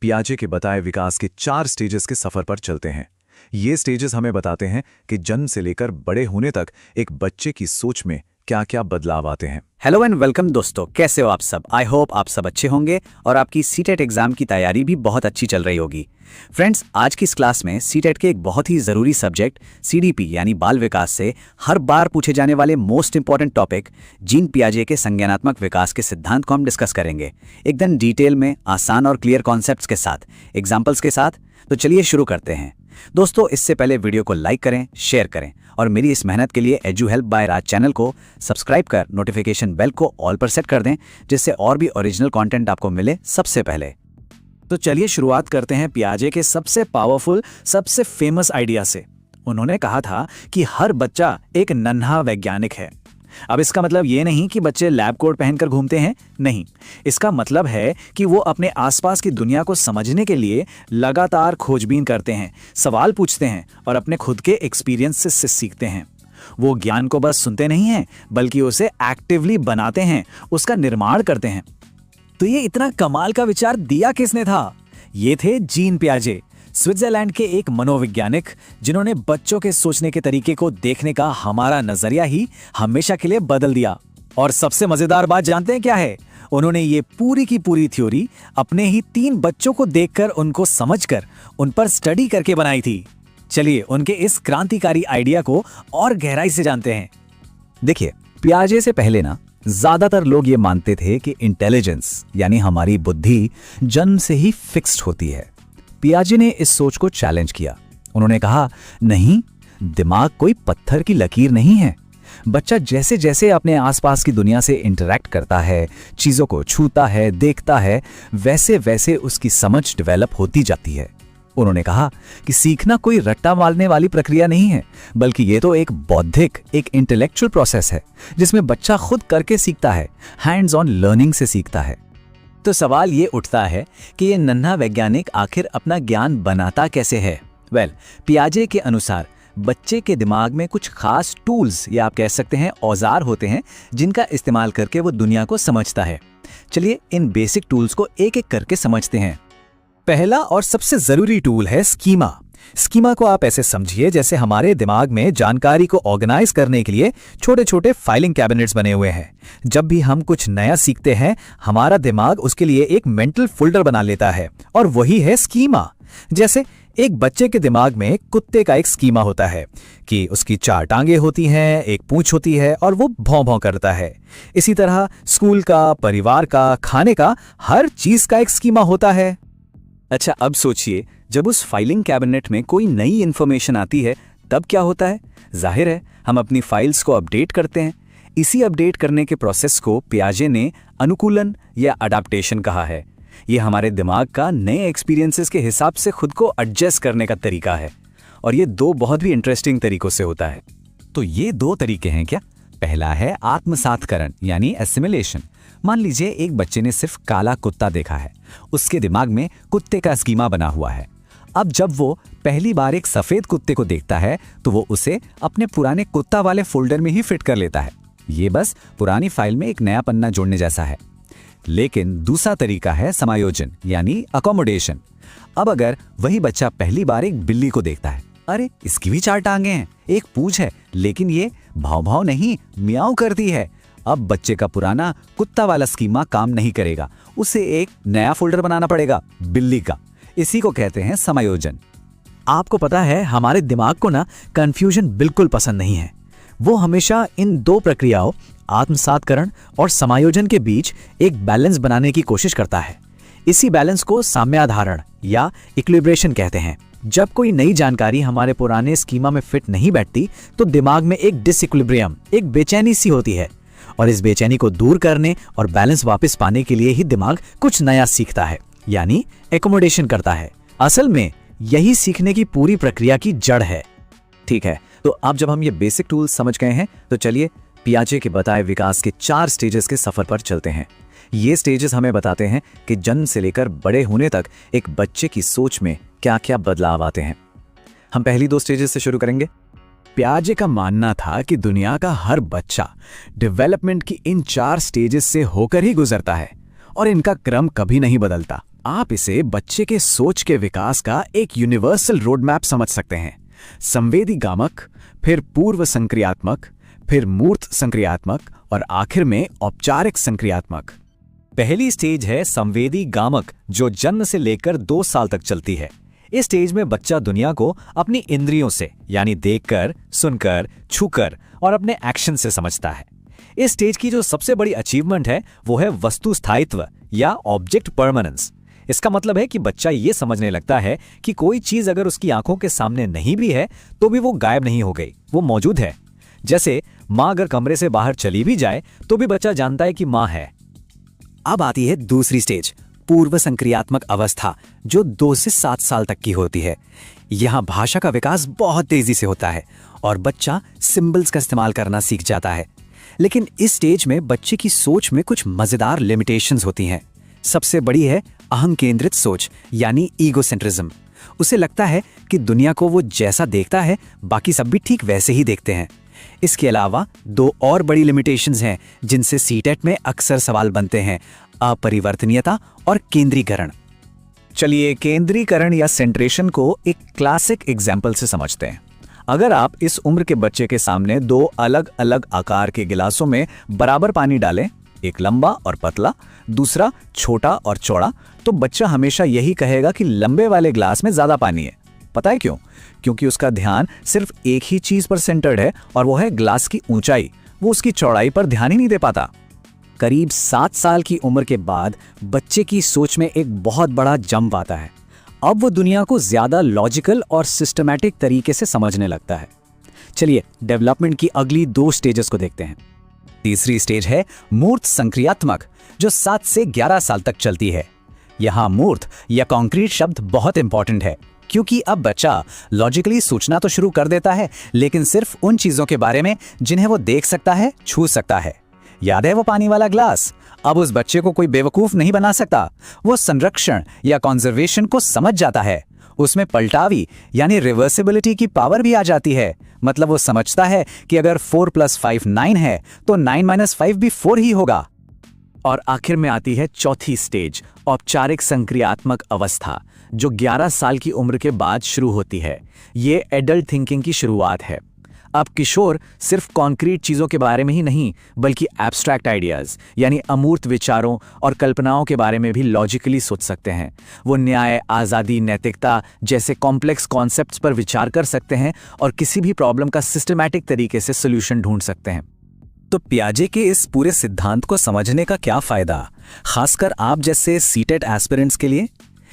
पियाजे के बताए विकास के 4 स्टेजेस के सफर पर चलते हैं। ये स्टेजेस हमें बताते हैं कि जन्म से लेकर बड़े होने तक एक बच्चे की सोच में क्या क्या बदलाव आते हैं। हेलो एंड वेलकम दोस्तों, कैसे हो आप सब। आई होप आप सब अच्छे होंगे और आपकी सीटेट एग्जाम की तैयारी भी बहुत अच्छी चल रही होगी। फ्रेंड्स, आज की इस क्लास में सीटेट के एक बहुत ही ज़रूरी सब्जेक्ट सीडीपी यानी बाल विकास से हर बार पूछे जाने वाले मोस्ट इंपॉर्टेंट टॉपिक जीन पियाजे के संज्ञानात्मक विकास के सिद्धांत को हम डिस्कस करेंगे, एकदम डिटेल में, आसान और क्लियर कॉन्सेप्ट्स के साथ, एग्जाम्पल्स के साथ। तो चलिए शुरू करते हैं। दोस्तों, इससे पहले वीडियो को लाइक करें, शेयर करें और मेरी इस मेहनत के लिए edu help by Raj channel को सब्सक्राइब कर नोटिफिकेशन बेल को ऑल पर सेट कर दें, जिससे और भी ओरिजिनल कंटेंट आपको मिले सबसे पहले। तो चलिए शुरुआत करते हैं पियाजे के सबसे पावरफुल, सबसे फेमस आइडिया से। उन्होंने कहा था कि हर बच्चा एक नन्हा वैज्ञानिक है। अब इसका मतलब ये नहीं कि बच्चे लैब कोट पहनकर घूमते हैं, नहीं। इसका मतलब है कि वो अपने आसपास की दुनिया को समझने के लिए लगातार खोजबीन करते हैं, सवाल पूछते हैं और अपने खुद के एक्सपीरियंस से सीखते हैं। वो ज्ञान को बस सुनते नहीं हैं, बल्कि उसे एक्टिवली बनाते हैं, उसका निर्माण करते हैं। तो ये इतना कमाल का विचार दिया किसने था? ये थे जीन पियाजे, स्विट्जरलैंड के एक मनोवैज्ञानिक, जिन्होंने बच्चों के सोचने के तरीके को देखने का हमारा नजरिया ही हमेशा के लिए बदल दिया। और सबसे मजेदार बात जानते हैं क्या है? उन्होंने ये पूरी की पूरी थ्योरी अपने ही 3 बच्चों को देखकर, उनको समझकर, उन पर स्टडी करके बनाई थी। चलिए उनके इस क्रांतिकारी आइडिया को और गहराई से जानते हैं। देखिए, पियाजे से पहले ना ज्यादातर लोग ये मानते थे कि इंटेलिजेंस यानी हमारी बुद्धि जन्म से ही फिक्स्ड होती है। पियाजे ने इस सोच को चैलेंज किया। उन्होंने कहा, नहीं, दिमाग कोई पत्थर की लकीर नहीं है। बच्चा जैसे जैसे अपने आसपास की दुनिया से इंटरैक्ट करता है, चीजों को छूता है, देखता है, वैसे वैसे उसकी समझ डेवलप होती जाती है। उन्होंने कहा कि सीखना कोई रट्टा मारने वाली प्रक्रिया नहीं है, बल्कि ये तो एक बौद्धिक, एक इंटेलेक्चुअल प्रोसेस है, जिसमें बच्चा खुद करके सीखता है, हैंड्स ऑन लर्निंग से सीखता है। तो सवाल ये उठता है कि ये नन्हा वैज्ञानिक आखिर अपना ज्ञान बनाता कैसे है? पियाजे के अनुसार बच्चे के दिमाग में कुछ खास टूल्स या आप कह सकते हैं औजार होते हैं, जिनका इस्तेमाल करके वो दुनिया को समझता है। चलिए इन बेसिक टूल्स को एक एक करके समझते हैं। पहला और सबसे जरूरी टूल है स्कीमा। स्कीमा को आप ऐसे समझिए जैसे हमारे दिमाग में जानकारी को ऑर्गेनाइज करने के लिए छोटे छोटे फाइलिंग कैबिनेट्स बने हुए हैं। जब भी हम कुछ नया सीखते हैं, हमारा दिमाग उसके लिए एक मेंटल फोल्डर बना लेता है, और वही है स्कीमा। जैसे एक बच्चे के दिमाग में कुत्ते का एक स्कीमा होता है कि उसकी 4 टांगे होती हैं, एक पूंछ होती है और वो भौं भौं करता है। इसी तरह स्कूल का, परिवार का, खाने का, हर चीज का एक स्कीमा होता है। अच्छा, अब सोचिए, जब उस फाइलिंग कैबिनेट में कोई नई इंफॉर्मेशन आती है, तब क्या होता है? जाहिर है हम अपनी फाइल्स को अपडेट करते हैं। इसी अपडेट करने के प्रोसेस को पियाजे ने अनुकूलन या अडैप्टेशन कहा है। ये हमारे दिमाग का नए एक्सपीरियंसेस के हिसाब से खुद को एडजस्ट करने का तरीका है, और ये 2 बहुत भी इंटरेस्टिंग तरीकों से होता है। तो ये 2 तरीके हैं क्या? पहला है आत्मसातकरण यानी एसिमिलेशन। मान लीजिए एक बच्चे ने सिर्फ काला कुत्ता देखा है, उसके दिमाग में कुत्ते का स्कीमा बना हुआ है। अब जब वो पहली बार एक सफेद कुत्ते को देखता है, तो वो उसे अपने पुराने कुत्ता वाले फोल्डर में ही फिट कर लेता है। ये बस पुरानी फाइल में एक नया पन्ना जोड़ने जैसा है। लेकिन दूसरा तरीका है समायोजन यानी अकोमोडेशन। अब अगर वही बच्चा पहली बार एक बिल्ली को देखता है, अरे इसकी भी 4 टांगे हैं, एक पूंछ है, लेकिन ये भाव भाव नहीं, मियाऊ करती है। अब बच्चे का पुराना कुत्ता वाला स्कीमा काम नहीं करेगा, उसे एक नया फोल्डर बनाना पड़ेगा बिल्ली का। इसी को कहते हैं समायोजन। आपको पता है हमारे दिमाग को ना कंफ्यूजन बिल्कुल पसंद नहीं है। वो हमेशा इन 2 प्रक्रियाओं, आत्मसातकरण और समायोजन के बीच एक बैलेंस बनाने की कोशिश करता है। इसी बैलेंस को साम्याधारण या इक्विलिब्रेशन कहते हैं। जब कोई नई जानकारी हमारे पुराने स्कीमा में फिट नहीं बैठती, तो दिमाग में एक डिसइक्विलिब्रियम, एक बेचैनी सी होती है, और इस बेचैनी को दूर करने और बैलेंस वापस पाने के लिए ही दिमाग कुछ नया सीखता है, यानी एकोमोडेशन करता है। असल में यही सीखने की पूरी प्रक्रिया की जड़ है। ठीक है, तो अब जब हम ये बेसिक टूल्स समझ गए हैं, तो चलिए पियाजे के बताए विकास के 4 स्टेजेस के सफर पर चलते हैं। ये स्टेजेस हमें बताते हैं कि जन्म से लेकर बड़े होने तक एक बच्चे की सोच में क्या क्या बदलाव आते हैं। हम पहली 2 स्टेजेस से शुरू करेंगे। पियाजे का मानना था कि दुनिया का हर बच्चा डेवलपमेंट की इन 4 स्टेजेस से होकर ही गुजरता है और इनका क्रम कभी नहीं बदलता। आप इसे बच्चे के सोच के विकास का एक यूनिवर्सल रोड मैप समझ सकते हैं। संवेदी गामक, फिर पूर्व संक्रियात्मक, फिर मूर्त संक्रियात्मक और आखिर में औपचारिक संक्रियात्मक। पहली स्टेज है संवेदी गामक, जो जन्म से लेकर 2 साल तक चलती है। इस स्टेज में बच्चा दुनिया को अपनी इंद्रियों से यानी देखकर, सुनकर, छूकर और अपने एक्शन से समझता है। इस स्टेज की जो सबसे बड़ी अचीवमेंट है वो है वस्तु स्थायित्व या ऑब्जेक्ट परमानेंस। इसका मतलब है कि बच्चा ये समझने लगता है कि कोई चीज अगर उसकी आंखों के सामने नहीं भी है तो भी वो गायब नहीं हो गई, वो मौजूद है। जैसे माँ अगर कमरे से बाहर चली भी जाए तो भी बच्चा जानता है कि माँ है। अब आती है दूसरी स्टेज, पूर्व संक्रियात्मक अवस्था, जो 2 से 7 साल तक की होती है। यहाँ भाषा का विकास बहुत तेजी से होता है और बच्चा सिंबल्स का इस्तेमाल करना सीख जाता है। लेकिन इस स्टेज में बच्चे की सोच में कुछ मजेदार लिमिटेशंस होती हैं। सबसे बड़ी है अहम केंद्रित सोच यानी ईगोसेंट्रिज्म। उसे लगता है कि दुनिया को वो जैसा देखता है बाकी सब भी ठीक वैसे ही देखते हैं। इसके अलावा 2 और बड़ी लिमिटेशंस हैं जिनसे सीटेट में अक्सर सवाल बनते हैं, अपरिवर्तनीयता और केंद्रीकरण। चलिए केंद्रीकरण या सेंट्रेशन को एक क्लासिक एग्जाम्पल से समझते हैं। अगर आप इस उम्र के बच्चे के सामने 2 अलग अलग आकार के गिलासों में बराबर पानी डालें, एक लंबा और पतला, दूसरा छोटा और चौड़ा, तो बच्चा हमेशा यही कहेगा कि लंबे वाले ग्लास में ज्यादा पानी है। पता है क्यों? क्योंकि उसका ध्यान सिर्फ एक ही चीज पर सेंटर्ड है और वो है ग्लास की ऊंचाई। वो उसकी चौड़ाई पर ध्यान ही नहीं दे पाता। करीब 7 साल की उम्र के बाद बच्चे की सोच में एक बहुत बड़ा जंप आता है। अब वो दुनिया को ज्यादा लॉजिकल और सिस्टमैटिक तरीके से समझने लगता है। चलिए डेवलपमेंट की अगली 2 स्टेजेस को देखते हैं। तीसरी स्टेज है मूर्त संक्रियात्मक, जो 7 से 11 साल तक चलती है। यहाँ मूर्त या कॉन्क्रीट शब्द बहुत इंपॉर्टेंट है, क्योंकि अब बच्चा लॉजिकली सोचना तो शुरू कर देता है, लेकिन सिर्फ उन चीजों के बारे में जिन्हें वो देख सकता है, छू सकता है। याद है वो पानी वाला ग्लास? अब उस बच्चे को कोई बेवकूफ नहीं बना सकता। वो संरक्षण या कंजर्वेशन को समझ जाता है। उसमें पलटावी यानी रिवर्सिबिलिटी की पावर भी आ जाती है। मतलब वो समझता है कि अगर 4 + 5 9 है तो 9 - 5 भी 4 ही होगा। और आखिर में आती है चौथी स्टेज, औपचारिक संक्रियात्मक अवस्था, जो 11 साल की उम्र के बाद शुरू होती है। ये एडल्ट थिंकिंग की शुरुआत है। अब किशोर सिर्फ कॉन्क्रीट चीजों के बारे में ही नहीं, बल्कि एब्स्ट्रैक्ट आइडियाज यानी अमूर्त विचारों और कल्पनाओं के बारे में भी लॉजिकली सोच सकते हैं। वो न्याय, आज़ादी, नैतिकता जैसे कॉम्प्लेक्स कॉन्सेप्ट्स पर विचार कर सकते हैं और किसी भी प्रॉब्लम का सिस्टमैटिक तरीके से सोल्यूशन ढूंढ सकते हैं। तो पियाजे के इस पूरे सिद्धांत को समझने का क्या फायदा, खासकर आप जैसे सीटेट एस्पिरेंट्स के लिए?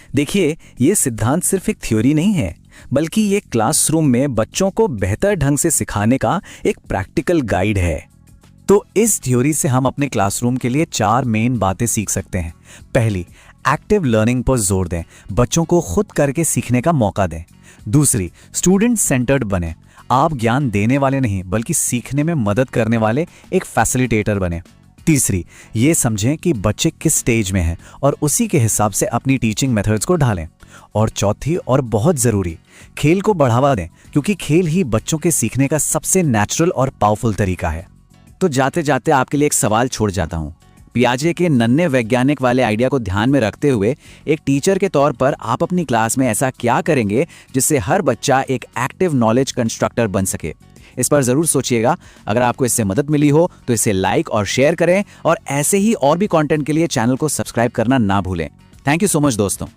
देखिए, ये सिद्धांत सिर्फ एक थ्योरी नहीं है, बल्कि ये क्लासरूम में बच्चों को बेहतर ढंग से सिखाने का एक प्रैक्टिकल गाइड है। तो इस थ्योरी से हम अपने क्लासरूम के लिए 4 मेन बातें सीख सकते हैं। पहली, एक्टिव लर्निंग पर जोर दें, बच्चों को खुद करके सीखने का मौका दें। दूसरी, स्टूडेंट सेंटर्ड बने, आप ज्ञान देने वाले नहीं बल्कि सीखने में मदद करने वाले एक फैसिलिटेटर बने। तीसरी, ये समझें कि बच्चे किस स्टेज में हैं और उसी के हिसाब से अपनी टीचिंग मेथड्स को ढालें। और चौथी और बहुत जरूरी, खेल को बढ़ावा दें, क्योंकि खेल ही बच्चों के सीखने का सबसे नेचुरल और पावरफुल तरीका है। तो जाते जाते आपके लिए एक सवाल छोड़ जाता हूं। पियाजे के नन्हे वैज्ञानिक वाले आइडिया को ध्यान में रखते हुए एक टीचर के तौर पर आप अपनी क्लास में ऐसा क्या करेंगे जिससे हर बच्चा एक एक्टिव नॉलेज कंस्ट्रक्टर बन सके? इस पर जरूर सोचिएगा। अगर आपको इससे मदद मिली हो तो इसे लाइक और शेयर करें और ऐसे ही और भी कंटेंट के लिए चैनल को सब्सक्राइब करना ना भूलें। थैंक यू सो मच दोस्तों।